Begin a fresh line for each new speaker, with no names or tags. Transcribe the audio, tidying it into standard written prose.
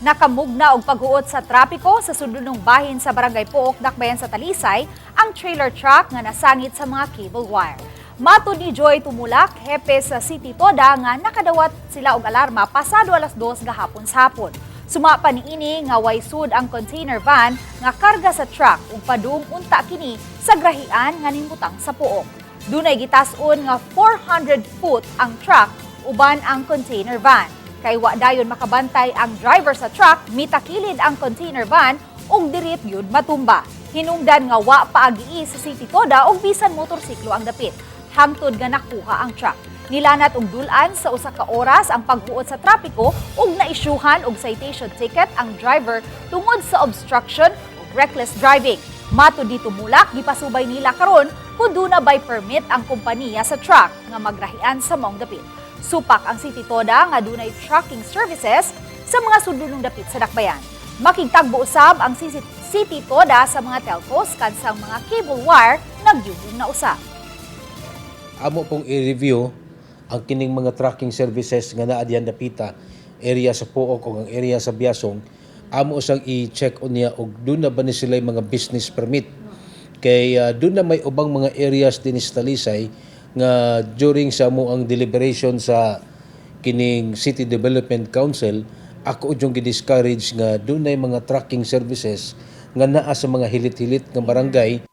Nakamugna og paghuot sa trapiko sa sudlunong bahin sa Barangay Pooc, dakbayan sa Talisay, ang trailer truck nga nasangit sa mga cable wire. Matud ni Joy Tumulak, hepe sa City Toda, nga nakadawat sila og alarma pasado alas 2 gahapon sa hapon. Suma pa niini nga way sud ang container van nga karga sa truck ug padung unta kini sa grahian nga nimbutang sa Pooc. Dunay gitas-on nga 400 foot ang truck uban ang container van. Kay wa dayon makabantay ang driver sa truck, mitakilid ang container van ug dirit yun matumba. Hinungdan nga wa paagi sa City Toda og bisan motorsiklo ang dapit. Hangtod nga nakuha ang truck. Nilanat og dulan sa usa ka oras ang paghuot sa trapiko ug naisyuhan og citation ticket ang driver tungod sa obstruction ug reckless driving. Matud ni Tumulak, gipasubay nila karon kung duna by permit ang kompanya sa truck nga magrahian sa maong dapit. Supak ang City Toda nga dunay trucking services sa mga sudlunong dapit sa dakbayan. Makigtagbo usab ang City Toda sa mga telcos kansang mga cable wire nagyugong na usab.
Amo pong i-review ang kining mga trucking services nga naa diyan dapita, area sa Pooc o ang area sa Biasong. Amo usang i-check on niya og doon na ba ni sila mga business permit. Kay doon na may ubang mga areas din sa Talisay nga during sa mo ang deliberation sa kining City Development Council, ako yung gidiscourage nga doon na mga trucking services nga naa sa mga hilit-hilit nga barangay